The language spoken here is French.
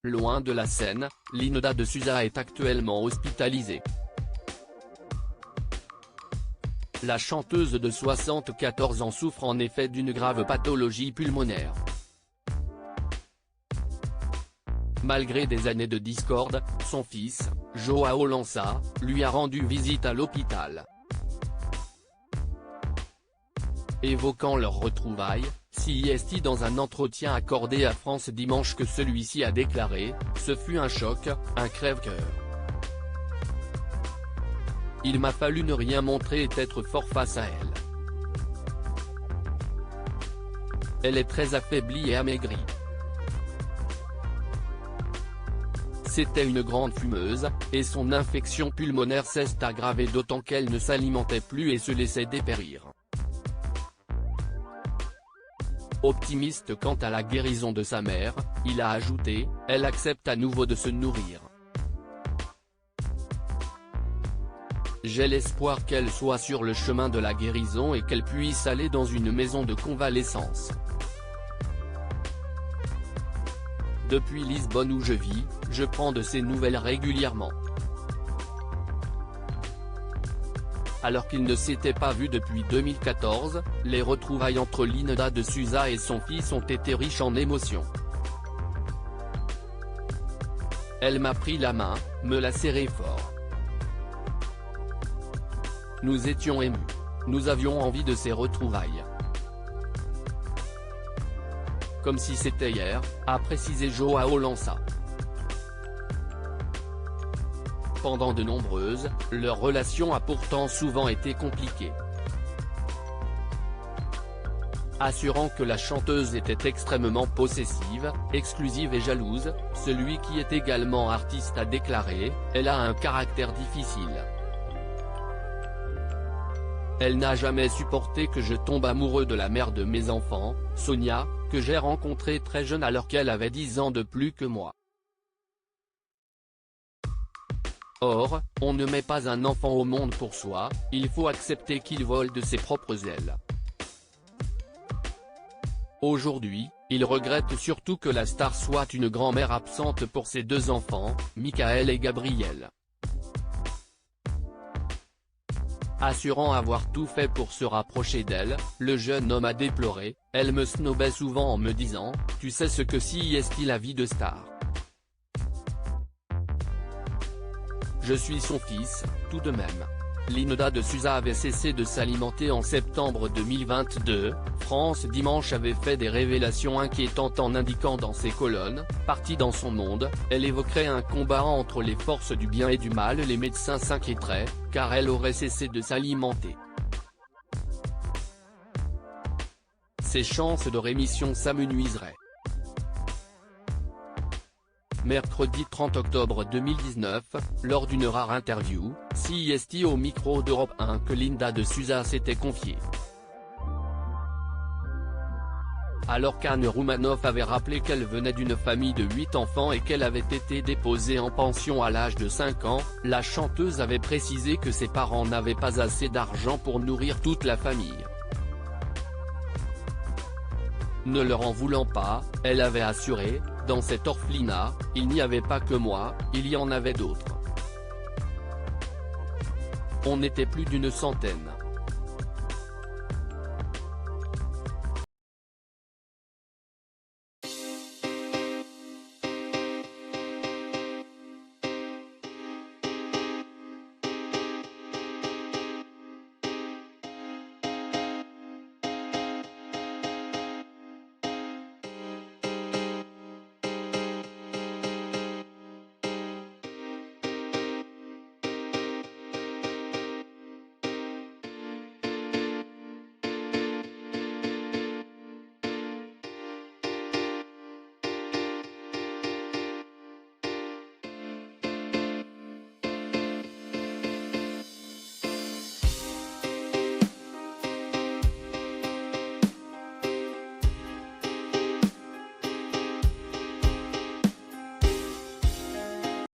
Loin de la scène, Linda de Souza est actuellement hospitalisée. La chanteuse de 74 ans souffre en effet d'une grave pathologie pulmonaire. Malgré des années de discorde, son fils, João Lança, lui a rendu visite à l'hôpital. Évoquant leur retrouvailles, CIST dans un entretien accordé à France Dimanche que celui-ci a déclaré « Ce fut un choc, un crève-cœur. Il m'a fallu ne rien montrer et être fort face à elle. Elle est très affaiblie et amaigrie. C'était une grande fumeuse, et son infection pulmonaire s'est aggravée d'autant qu'elle ne s'alimentait plus et se laissait dépérir. » Optimiste quant à la guérison de sa mère, il a ajouté « Elle accepte à nouveau de se nourrir. J'ai l'espoir qu'elle soit sur le chemin de la guérison et qu'elle puisse aller dans une maison de convalescence. Depuis Lisbonne où je vis, je prends de ses nouvelles régulièrement. » Alors qu'ils ne s'étaient pas vus depuis 2014, les retrouvailles entre Linda de Souza et son fils ont été riches en émotions. Elle m'a pris la main, me l'a serrée fort. Nous étions émus. Nous avions envie de ces retrouvailles. Comme si c'était hier, a précisé João Lança. Pendant de nombreuses, leur relation a pourtant souvent été compliquée. Assurant que la chanteuse était extrêmement possessive, exclusive et jalouse, celui qui est également artiste a déclaré « Elle a un caractère difficile. Elle n'a jamais supporté que je tombe amoureux de la mère de mes enfants, Sonia, que j'ai rencontrée très jeune alors qu'elle avait 10 ans de plus que moi. Or, on ne met pas un enfant au monde pour soi, il faut accepter qu'il vole de ses propres ailes. Aujourd'hui, il regrette surtout que la star soit une grand-mère absente pour ses deux enfants, Michael et Gabriel. Assurant avoir tout fait pour se rapprocher d'elle, le jeune homme a déploré « Elle me snobait souvent en me disant « Tu sais ce que CIST la vie de star. Je suis son fils, tout de même. » Linda de Souza avait cessé de s'alimenter en septembre 2022, France Dimanche avait fait des révélations inquiétantes en indiquant dans ses colonnes « Partie dans son monde », elle évoquerait un combat entre les forces du bien et du mal. Les médecins s'inquiéteraient, car elle aurait cessé de s'alimenter. Ses chances de rémission s'amenuiseraient. Mercredi 30 octobre 2019, lors d'une rare interview, CIST au micro d'Europe 1 que Linda de Souza s'était confiée. Alors qu'Anne Roumanoff avait rappelé qu'elle venait d'une famille de 8 enfants et qu'elle avait été déposée en pension à l'âge de 5 ans, la chanteuse avait précisé que ses parents n'avaient pas assez d'argent pour nourrir toute la famille. Ne leur en voulant pas, elle avait assuré « Dans cet orphelinat, il n'y avait pas que moi, il y en avait d'autres. On était plus d'une centaine.